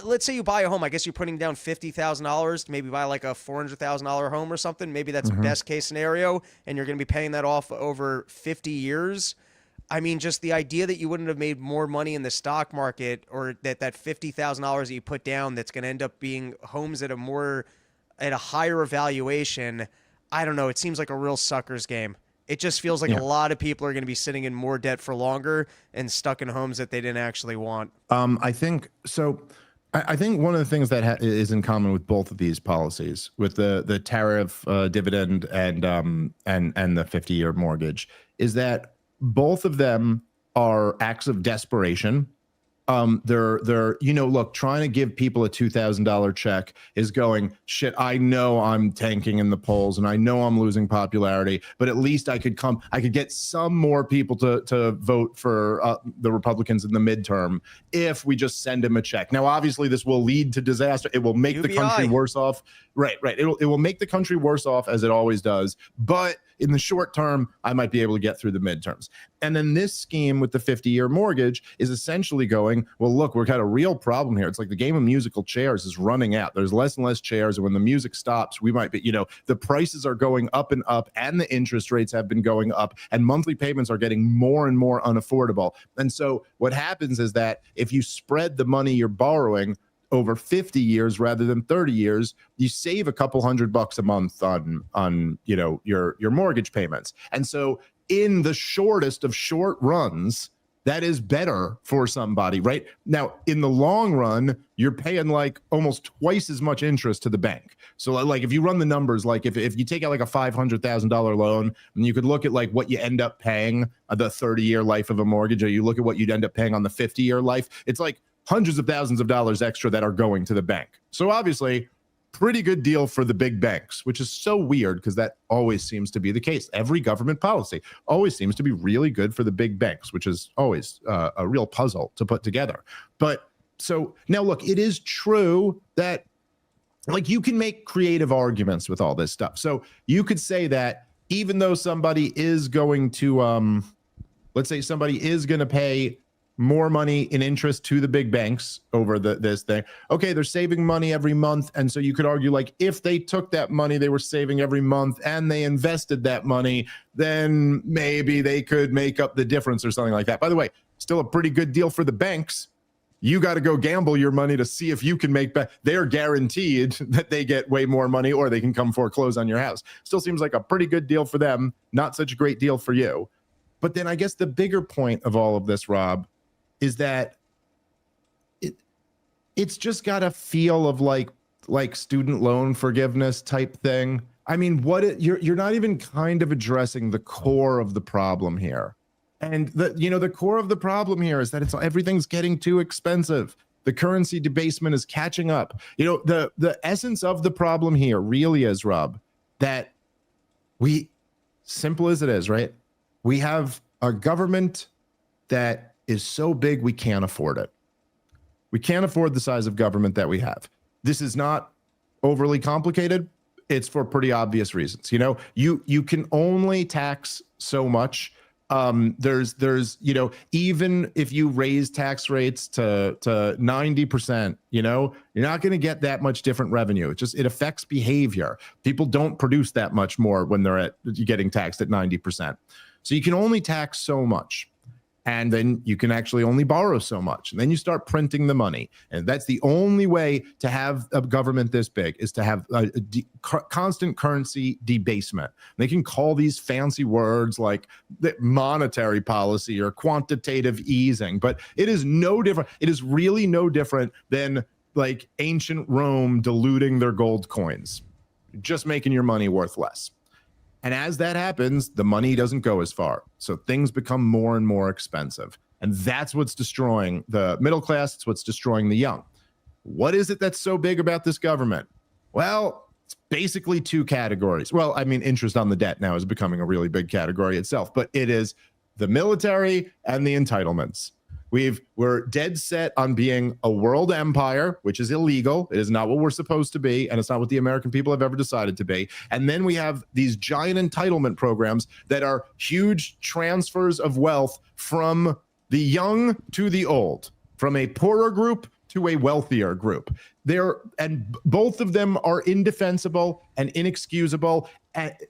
Let's say you buy a home. I guess you're putting down $50,000 to maybe buy like a $400,000 home or something. Maybe that's best case scenario, and you're going to be paying that off over 50 years. I mean, just the idea that you wouldn't have made more money in the stock market, or that $50,000 that you put down that's going to end up being homes at a higher valuation. I don't know. It seems like a real sucker's game. It just feels like a lot of people are going to be sitting in more debt for longer and stuck in homes that they didn't actually want. I think so. I think one of the things that is in common with both of these policies, with the tariff dividend and the 50-year mortgage, is that both of them are acts of desperation they're look, trying to give people a $2,000 check is going, shit, I know I'm tanking in the polls and I know I'm losing popularity, but at least I could get some more people to vote for the Republicans in the midterm if we just send him a check. Now, obviously, this will lead to disaster. It will make the country worse off. Right. It will make the country worse off, as it always does. But in the short term, I might be able to get through the midterms. And then this scheme with the 50-year mortgage is essentially going, well, look, we've got a real problem here. It's like the game of musical chairs is running out. There's less and less chairs. And when the music stops, we might be, the prices are going up and up, and the interest rates have been going up, and monthly payments are getting more and more unaffordable. And so what happens is that if you spread the money you're borrowing over 50 years rather than 30 years, you save a couple $100 a month on your mortgage payments. And so in the shortest of short runs, that is better for somebody, right? Now, in the long run, you're paying like almost twice as much interest to the bank. So like if you run the numbers, like if you take out like a $500,000 loan, and you could look at like what you end up paying the 30-year life of a mortgage, or you look at what you'd end up paying on the 50-year life, it's like hundreds of thousands of dollars extra that are going to the bank. So obviously, pretty good deal for the big banks, which is so weird because that always seems to be the case. Every government policy always seems to be really good for the big banks, which is always a real puzzle to put together. But so now look, it is true that like you can make creative arguments with all this stuff. So you could say that even though somebody is going to, let's say somebody is going to pay more money in interest to the big banks over this thing. Okay, they're saving money every month. And so you could argue like if they took that money they were saving every month and they invested that money, then maybe they could make up the difference or something like that. By the way, still a pretty good deal for the banks. You got to go gamble your money to see if you can make back. They're guaranteed that they get way more money or they can come foreclose on your house. Still seems like a pretty good deal for them. Not such a great deal for you. But then I guess the bigger point of all of this, Rob, is that it's just got a feel of like student loan forgiveness type thing. I mean, you're not even kind of addressing the core of the problem here. And the core of the problem here is that everything's getting too expensive. The currency debasement is catching up. The essence of the problem here really is, Rob, that simple as it is, right? We have a government that is so big we can't afford it. We can't afford the size of government that we have. This is not overly complicated. It's for pretty obvious reasons. You can only tax so much. There's even if you raise tax rates to 90%, you're not going to get that much different revenue. It affects behavior. People don't produce that much more when they're getting taxed at 90%. So you can only tax so much. And then you can actually only borrow so much. And then you start printing the money. And that's the only way to have a government this big, is to have a constant currency debasement. They can call these fancy words like monetary policy or quantitative easing, but it is no different. It is really no different than like ancient Rome diluting their gold coins, just making your money worth less. And as that happens, the money doesn't go as far. So things become more and more expensive. And that's what's destroying the middle class. It's what's destroying the young. What is it that's so big about this government? Well, it's basically two categories. Well, I mean, interest on the debt now is becoming a really big category itself, but it is the military and the entitlements. We're dead set on being a world empire, which is illegal. It is not what we're supposed to be, and it's not what the American people have ever decided to be. And then we have these giant entitlement programs that are huge transfers of wealth from the young to the old, from a poorer group to a wealthier group. And both of them are indefensible and inexcusable.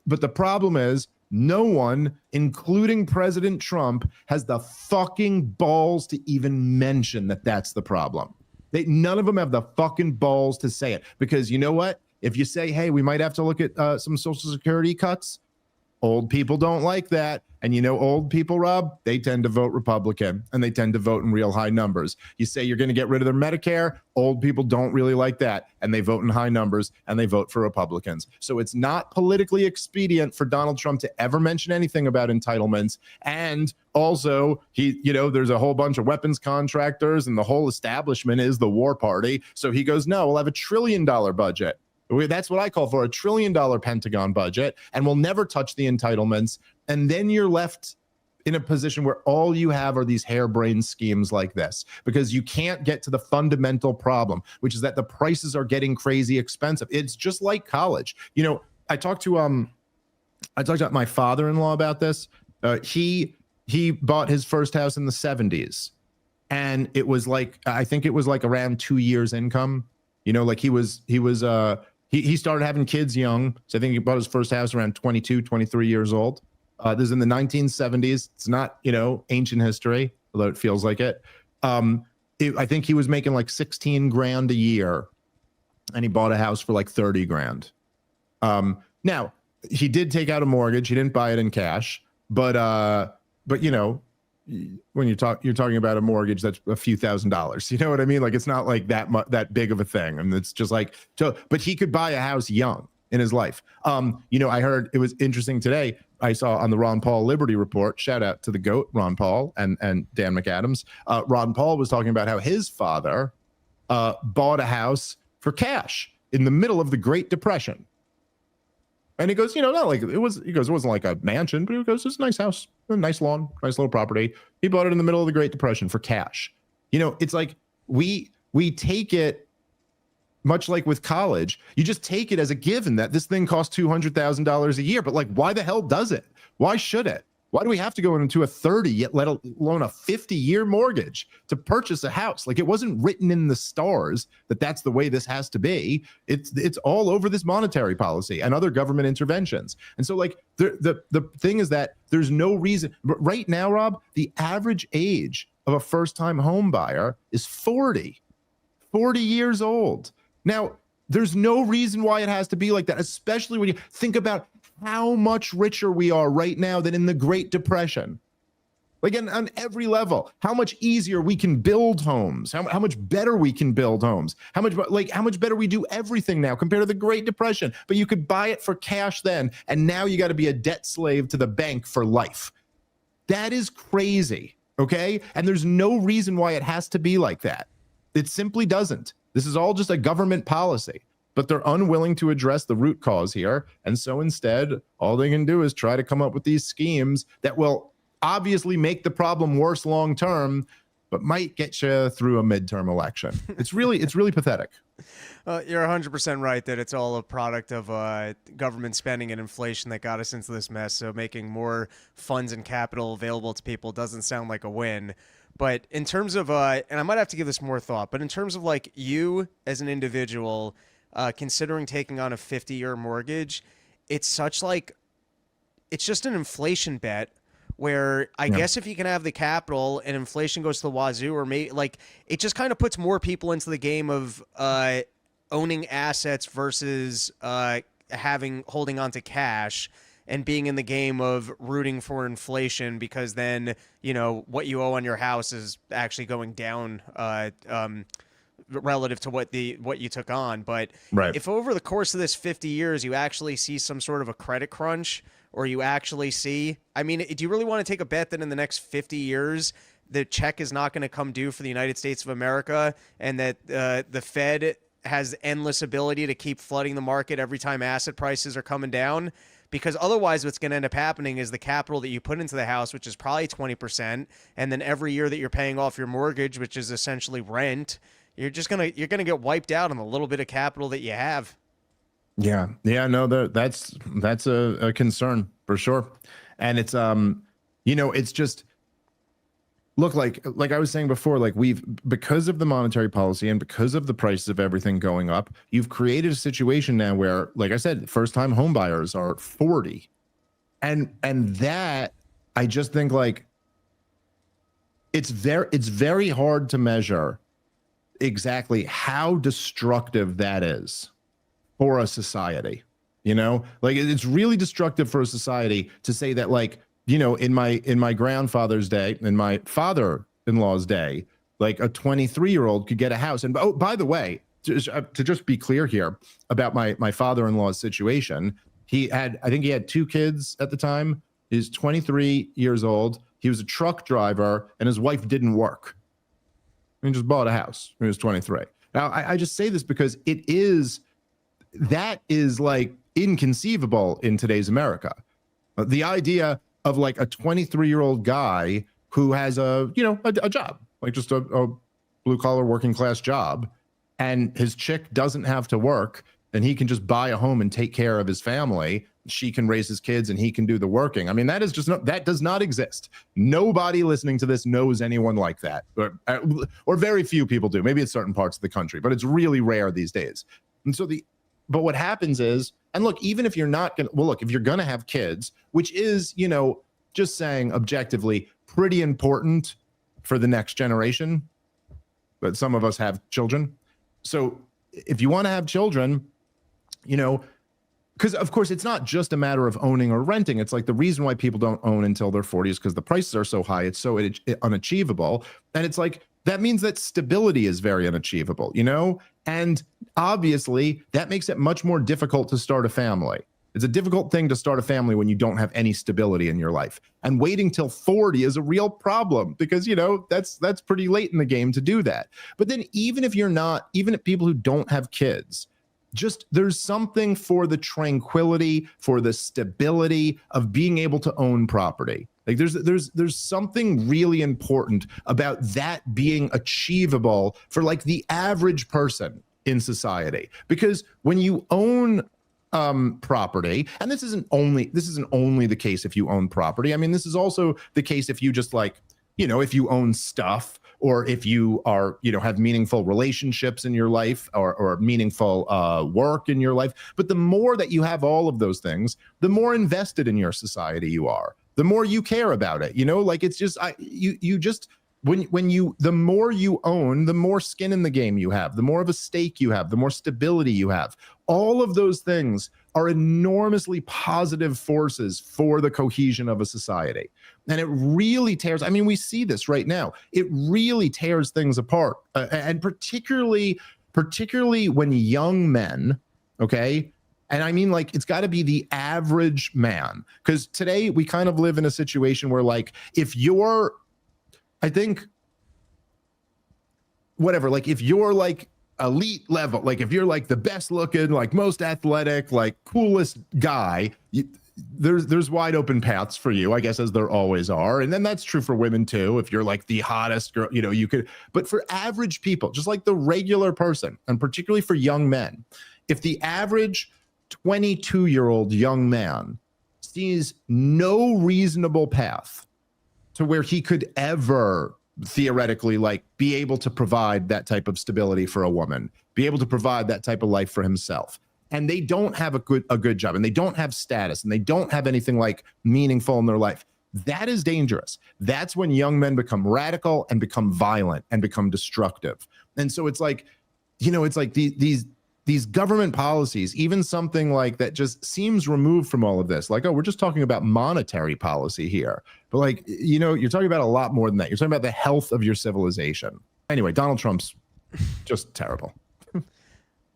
But the problem is, no one, including President Trump, has the fucking balls to even mention that that's the problem. None of them have the fucking balls to say it. Because you know what? If you say, hey, we might have to look at some Social Security cuts, Old people don't like that. And old people, Rob, they tend to vote Republican, and they tend to vote in real high numbers. You say you're going to get rid of their Medicare, old people don't really like that, and they vote in high numbers, and they vote for Republicans. So it's not politically expedient for Donald Trump to ever mention anything about entitlements. And also, there's a whole bunch of weapons contractors, and the whole establishment is the war party. So he goes, no, we'll have $1 trillion budget. That's what I call for, $1 trillion Pentagon budget, and we'll never touch the entitlements. And then you're left in a position where all you have are these harebrained schemes like this, because you can't get to the fundamental problem, which is that the prices are getting crazy expensive. It's just like college. I talked to my father-in-law about this. He bought his first house in the 70s, and it was I think it was around 2 years income. He started having kids young. So I think he bought his first house around 22, 23 years old. This is in the 1970s. It's not, ancient history, although it feels like it. I think he was making like 16 grand a year, and he bought a house for like 30 grand. Now, he did take out a mortgage. He didn't buy it in cash, but when you're talking about a mortgage that's a few $1,000s, you know what I mean? Like, it's not like that big of a thing. And it's just but he could buy a house young in his life. I heard, it was interesting today, I saw on the Ron Paul Liberty Report, shout out to the GOAT, Ron Paul and Dan McAdams. Ron Paul was talking about how his father bought a house for cash in the middle of the Great Depression. And he goes, not like it was, he goes, it wasn't like a mansion, but he goes, it's a nice house, a nice lawn, nice little property. He bought it in the middle of the Great Depression for cash. It's like we take it, much like with college, you just take it as a given that this thing costs $200,000 a year. But why the hell does it? Why should it? Why do we have to go into a 30, yet let alone a 50-year mortgage to purchase a house? It wasn't written in the stars that that's the way this has to be. It's all over this monetary policy and other government interventions. And so the thing is that there's no reason. But right now, Rob, the average age of a first-time home buyer is 40 years old. Now, there's no reason why it has to be like that, especially when you think about how much richer we are right now than in the Great Depression. On every level, how much easier we can build homes, how much better we can build homes, how much better we do everything now compared to the Great Depression. But you could buy it for cash then, and now you got to be a debt slave to the bank for life. That is crazy, okay? And there's no reason why it has to be like that. It simply doesn't. This is all just a government policy. But they're unwilling to address the root cause here. And so instead, all they can do is try to come up with these schemes that will obviously make the problem worse long term, but might get you through a midterm election. It's really pathetic. You're 100% right that it's all a product of government spending and inflation that got us into this mess. So making more funds and capital available to people doesn't sound like a win. But in terms of, and I might have to give this more thought, but in terms of you as an individual, considering taking on a 50-year mortgage, it's just an inflation bet where I guess if you can have the capital and inflation goes to the wazoo, or it just kind of puts more people into the game of owning assets versus holding on to cash and being in the game of rooting for inflation, because then, what you owe on your house is actually going down relative to what you took on. But right. If over the course of this 50 years you actually see some sort of a credit crunch, or you actually see, do you really want to take a bet that in the next 50 years the check is not going to come due for the United States of America, and that the Fed has endless ability to keep flooding the market every time asset prices are coming down? Because otherwise what's going to end up happening is the capital that you put into the house, which is probably 20%, and then every year that you're paying off your mortgage, which is essentially rent, you're gonna get wiped out on the little bit of capital that you have. Yeah, no, that's a concern for sure. And it's it's just, look, like I was saying before, because of the monetary policy and because of the prices of everything going up, you've created a situation now where, like I said, first-time home buyers are 40, and that, I just think it's very hard to measure exactly how destructive that is for a society. You know, like it's really destructive for a society to say that, like, you know, in my grandfather's day, in my father-in-law's day, like a 23-year-old could get a house. And oh, by the way, to just be clear here about my father-in-law's situation, I think he had 2 kids at the time. He's 23 years old. He was a truck driver, and his wife didn't work. He just bought a house when he was 23. Now, I just say this because that is like inconceivable in today's America. The idea of like a 23-year-old guy who has a job, like just a blue collar working class job, and his chick doesn't have to work, and he can just buy a home and take care of his family. She can raise his kids and he can do the working. I mean, that does not exist. Nobody listening to this knows anyone like that, or very few people do. Maybe it's certain parts of the country, but it's really rare these days. And so but what happens is, and look, even if you're not going to, well, look, if you're going to have kids, which is, you know, just saying objectively pretty important for the next generation, but some of us have children. So if you want to have children, you know, because of course it's not just a matter of owning or renting. It's like the reason why people don't own until their 40s because the prices are so high. It's so unachievable. And it's like, that means that stability is very unachievable, you know? And obviously that makes it much more difficult to start a family. It's a difficult thing to start a family when you don't have any stability in your life. And waiting till 40 is a real problem because, you know, that's pretty late in the game to do that. But then even if people who don't have kids, just there's something for the tranquility, for the stability of being able to own property. Like there's something really important about that being achievable for like the average person in society. Because when you own property, and this isn't only the case if you own property. I mean, this is also the case if you just like, you know, if you own stuff, or if you are, you know, have meaningful relationships in your life, or meaningful work in your life. But the more that you have all of those things, the more invested in your society you are, the more you care about it. You know, like it's just, the more you own, the more skin in the game you have, the more of a stake you have, the more stability you have. All of those things are enormously positive forces for the cohesion of a society. And it really tears, I mean, we see this right now. It really tears things apart. And particularly when young men, okay, and I mean, like, it's got to be the average man. Because today we kind of live in a situation where, like, if you're, I think, whatever, like, if you're like elite level, like if you're like the best looking, like most athletic, like coolest guy, there's wide open paths for you, I guess, as there always are. And then that's true for women too. If you're like the hottest girl, you know, you could, but for average people, just like the regular person, and particularly for young men, if the average 22-year-old young man sees no reasonable path to where he could ever theoretically like be able to provide that type of stability for a woman, be able to provide that type of life for himself, and they don't have a good job, and they don't have status, and they don't have anything like meaningful in their life, that is dangerous. That's when young men become radical and become violent and become destructive. And so it's like, you know, it's like these government policies, even something like that just seems removed from all of this. Like, oh, we're just talking about monetary policy here. But like, you know, you're talking about a lot more than that. You're talking about the health of your civilization. Anyway, Donald Trump's just terrible.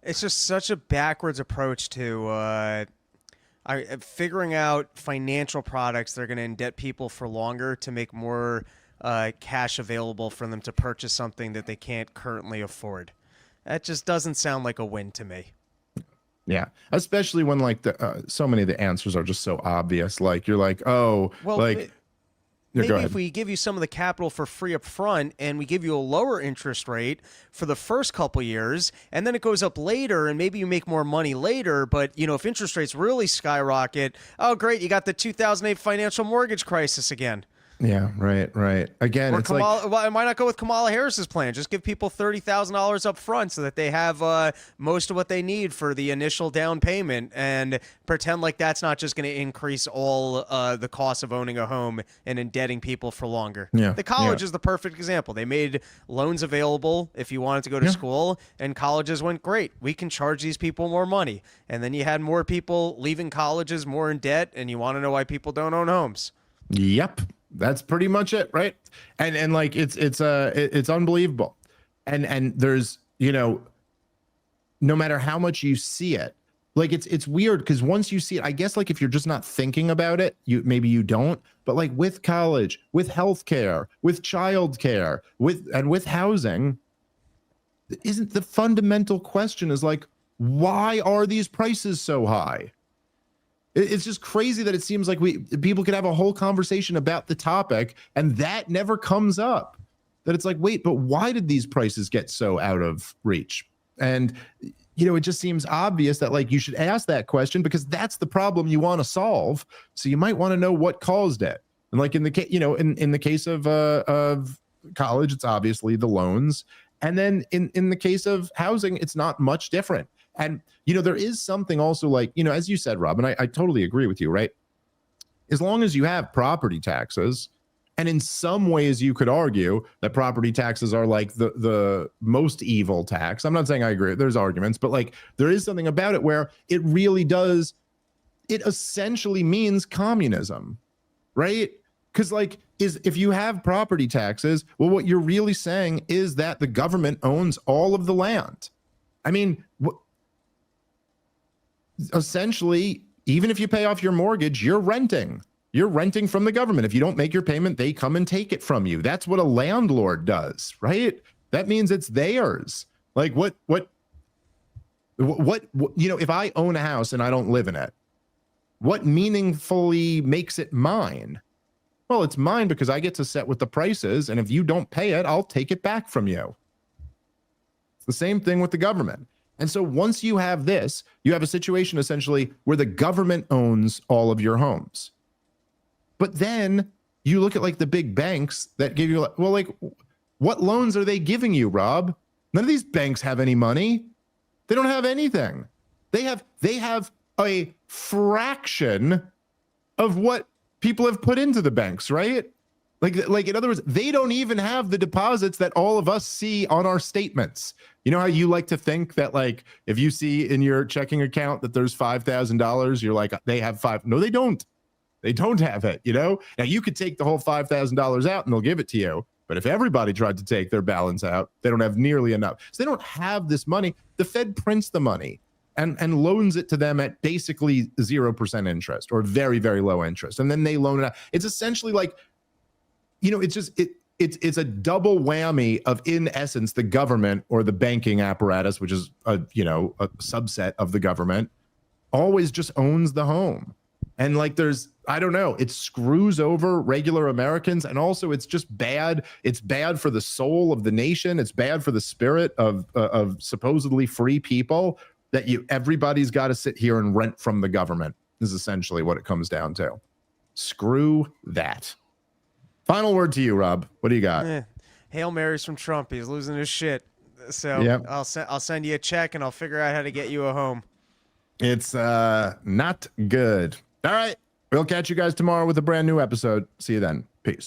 It's just such a backwards approach to figuring out financial products that are going to indebt people for longer to make more cash available for them to purchase something that they can't currently afford. That just doesn't sound like a win to me. Yeah, especially when like so many of the answers are just so obvious. Like you're like, oh, well, like maybe if we give you some of the capital for free up front and we give you a lower interest rate for the first couple years, and then it goes up later, and maybe you make more money later. But you know, if interest rates really skyrocket, oh great, you got the 2008 financial mortgage crisis again. Yeah, right. Again, Or it's Kamala, why not go with Kamala Harris's plan? Just give people $30,000 up front so that they have most of what they need for the initial down payment, and pretend like that's not just going to increase all the cost of owning a home and indebting people for longer. Yeah, The college yeah. is the perfect example. They made loans available if you wanted to go to school, and colleges went, great, we can charge these people more money. And then you had more people leaving colleges more in debt, and you want to know why people don't own homes. Yep. That's pretty much it, right? And like it's unbelievable. And there's, no matter how much you see it, like it's weird because once you see it, I guess like if you're just not thinking about it, maybe you don't, but like with college, with healthcare, with childcare, with housing, isn't the fundamental question is like, why are these prices so high? It's just crazy that it seems like people could have a whole conversation about the topic and that never comes up. That it's like, wait, but why did these prices get so out of reach? And, it just seems obvious that like you should ask that question because that's the problem you want to solve. So you might want to know what caused it. And like in the case, in the case of college, it's obviously the loans. And then in the case of housing, it's not much different. And, there is something also like, as you said, Rob, and I totally agree with you, right? As long as you have property taxes, and in some ways you could argue that property taxes are like the most evil tax. I'm not saying I agree. There's arguments, but like there is something about it where it really does. It essentially means communism, right? Because like if you have property taxes, well, what you're really saying is that the government owns all of the land. I mean, essentially, even if you pay off your mortgage, you're renting. You're renting from the government. If you don't make your payment, they come and take it from you. That's what a landlord does, right? That means it's theirs. Like what, if I own a house and I don't live in it, what meaningfully makes it mine? Well, it's mine because I get to set what the price is. And if you don't pay it, I'll take it back from you. It's the same thing with the government. And so once you have this, you have a situation essentially where the government owns all of your homes. But then you look at like the big banks that give you, well, like what loans are they giving you, Rob? None of these banks have any money. They don't have anything. They have a fraction of what people have put into the banks, right? Like in other words, they don't even have the deposits that all of us see on our statements. You know how you like to think that like if you see in your checking account that there's $5,000, you're like, they have five. No, they don't. They don't have it, Now you could take the whole $5,000 out and they'll give it to you. But if everybody tried to take their balance out, they don't have nearly enough. So they don't have this money. The Fed prints the money and loans it to them at basically 0% interest or very, very low interest. And then they loan it out. It's essentially like, it's just, it's a double whammy of, in essence, the government or the banking apparatus, which is a subset of the government, always just owns the home. And like I don't know, it screws over regular Americans. And also it's just bad. It's bad for the soul of the nation. It's bad for the spirit of supposedly free people that everybody's got to sit here and rent from the government is essentially what it comes down to. Screw that. Final word to you, Rob. What do you got? Hail Marys from Trump. He's losing his shit. So yep. I'll send you a check and I'll figure out how to get you a home. It's not good. All right. We'll catch you guys tomorrow with a brand new episode. See you then. Peace.